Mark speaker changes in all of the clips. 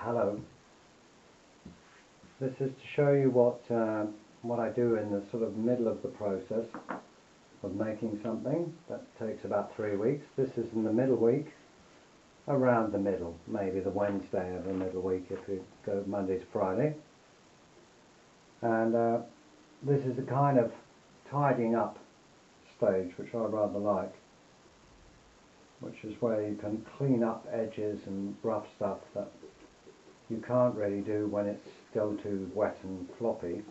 Speaker 1: Hello. This is to show you what I do in the sort of middle of the process of making something. That takes about 3 weeks. This is in the middle week, around the middle, maybe the Wednesday of the middle week if you go Monday to Friday. And this is a kind of tidying up stage which I rather like, which is where you can clean up edges and rough stuff that you can't really do when it's still too wet and floppy,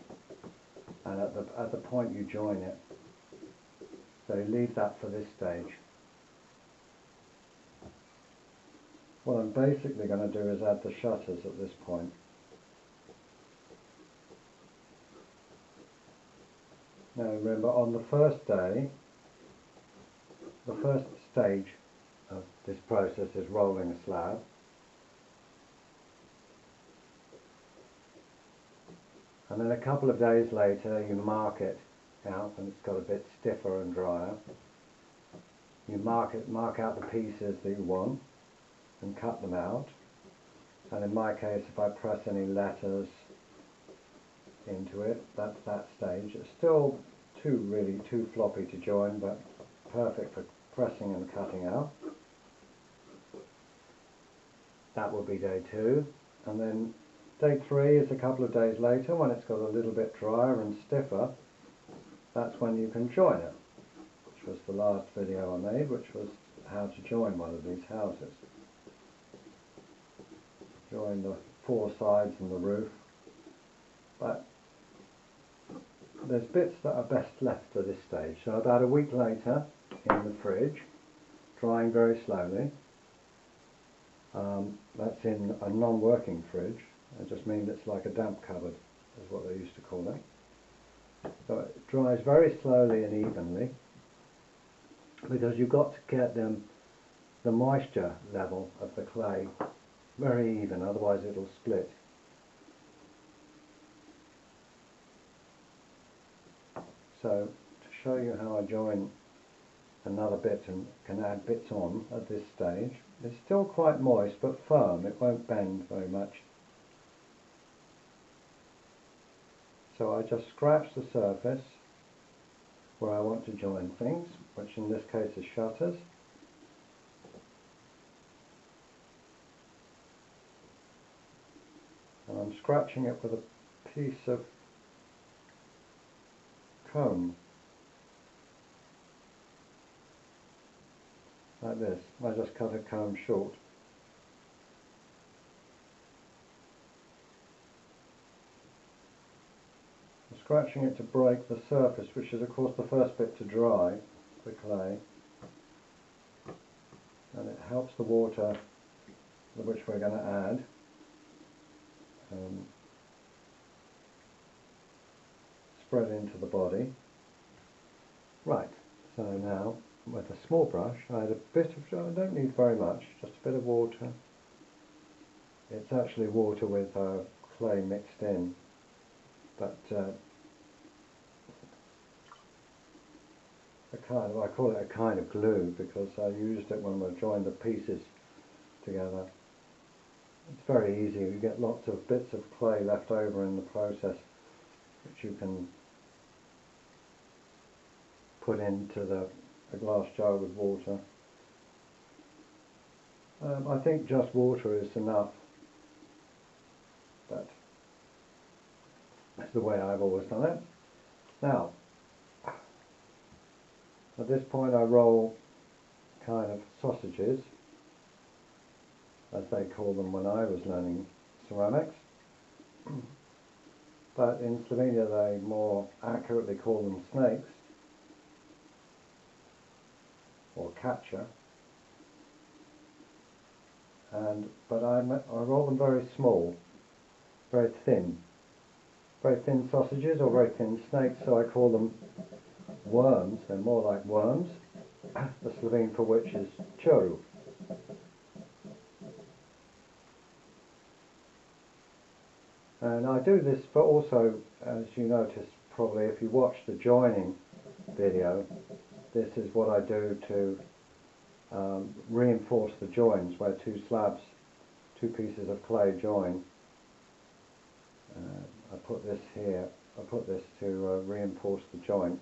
Speaker 1: and at the point you join it. So you leave that for this stage. What I'm basically going to do is add the shutters at this point. Now remember, on the first day, the first stage of this process is rolling a slab. And then a couple of days later you mark it out when it's got a bit stiffer and drier. You mark out the pieces that you want and cut them out. And in my case, if I press any letters into it, that's that stage. It's still really too floppy to join, but perfect for pressing and cutting out. That will be day 2. And then day 3 is a couple of days later when it's got a little bit drier and stiffer. That's when you can join it, which was the last video I made, which was how to join one of these houses. Join the 4 sides and the roof. But there's bits that are best left for this stage. So about a week later, in the fridge, drying very slowly. That's in a non-working fridge. I just mean it's like a damp cupboard, is what they used to call it. So it dries very slowly and evenly, because you've got to get the moisture level of the clay very even, otherwise it'll split. So to show you how I join another bit and can add bits on at this stage, it's still quite moist but firm, it won't bend very much. So I just scratch the surface where I want to join things, which in this case is shutters. And I'm scratching it with a piece of comb, like this. I just cut a comb short. Scratching it to break the surface, which is of course the first bit to dry, the clay, and it helps the water which we're going to add spread into the body. Right, so now with a small brush I add a bit of, I don't need very much, just a bit of water. It's actually water with clay mixed in, but I call it a kind of glue because I used it when we joined the pieces together. It's very easy. You get lots of bits of clay left over in the process which you can put into a glass jar with water. I think just water is enough, but that's the way I've always done it. Now, at this point I roll kind of sausages, as they call them when I was learning ceramics. But in Slovenia they more accurately call them snakes, or kacha. But I roll them very small, very thin sausages, or very thin snakes, so I call them worms. They're more like worms, the Slovene for which is choru. And I do this for also, as you notice probably if you watch the joining video, this is what I do to reinforce the joins where 2 slabs two pieces of clay join. I put this here, I put this to reinforce the joint.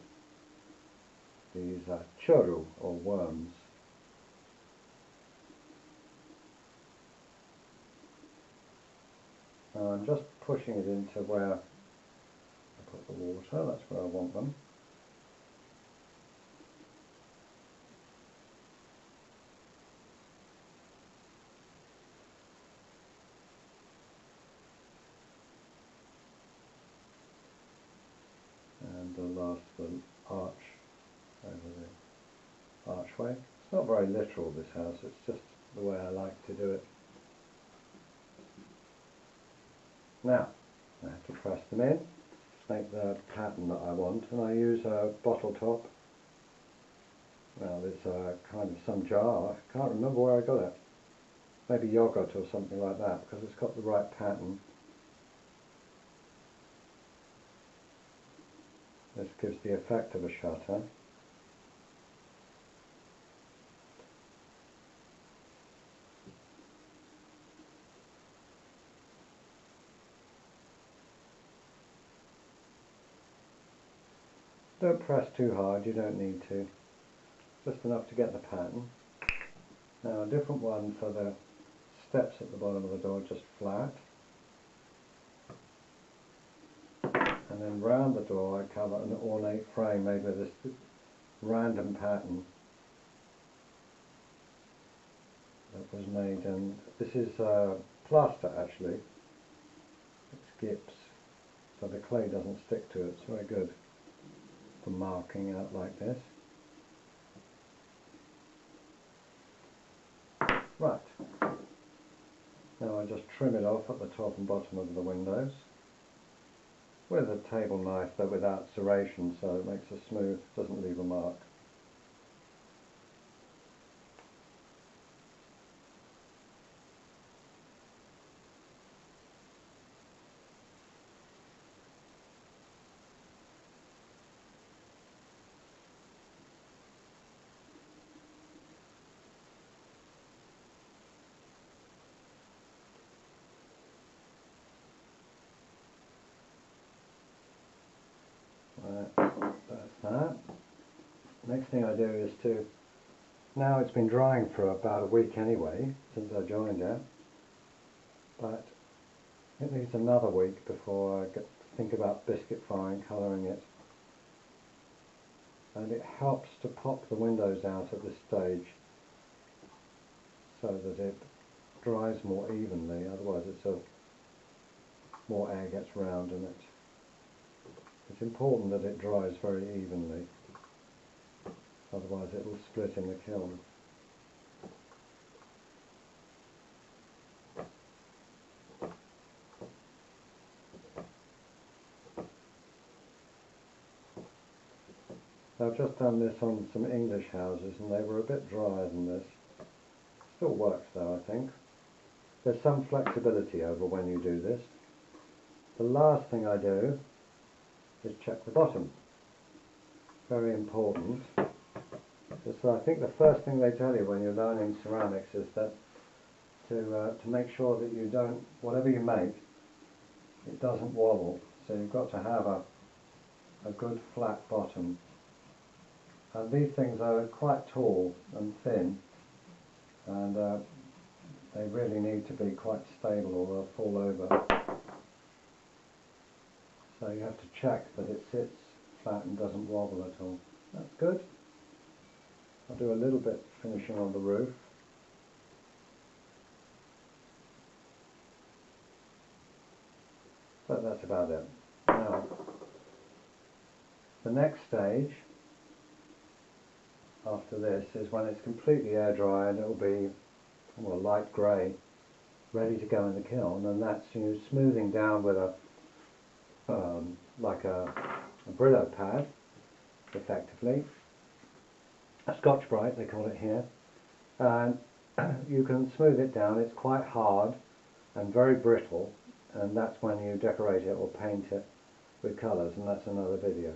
Speaker 1: These are churu, or worms. Now I'm just pushing it into where I put the water, that's where I want them. And the last little arch over the archway. It's not very literal, this house, it's just the way I like to do it. Now, I have to press them in, make the pattern that I want, and I use a bottle top. Well, it's a kind of some jar, I can't remember where I got it. Maybe yogurt or something like that, because it's got the right pattern. This gives the effect of a shutter. Don't press too hard, you don't need to. Just enough to get the pattern. Now a different one for the steps at the bottom of the door, just flat. And then round the door I cover an ornate frame made with this random pattern that was made, and this is plaster actually. It's gyps, so the clay doesn't stick to it. It's very good for marking out like this. Right, now I just trim it off at the top and bottom of the windows with a table knife, but without serration, so it makes a smooth, doesn't leave a mark. That's that. Next thing I do is to, now it's been drying for about a week anyway, since I joined it, but it needs another week before I think about biscuit fire and colouring it. And it helps to pop the windows out at this stage so that it dries more evenly, otherwise more air gets round in it. It's important that it dries very evenly, otherwise it will split in the kiln. I've just done this on some English houses and they were a bit drier than this. Still works though, I think. There's some flexibility over when you do this. The last thing I do is check the bottom. Very important. So I think the first thing they tell you when you're learning ceramics is that to make sure that you don't, whatever you make, it doesn't wobble. So you've got to have a good flat bottom. And these things are quite tall and thin, and they really need to be quite stable or they'll fall over. So you have to check that it sits flat and doesn't wobble at all. That's good. I'll do a little bit finishing on the roof. But that's about it. Now, the next stage after this is when it's completely air dry and it'll be light grey, ready to go in the kiln, and that's smoothing down with a like a Brillo pad, effectively. A Scotch-Brite they call it here, and you can smooth it down. It's quite hard and very brittle, and that's when you decorate it or paint it with colours, and that's another video.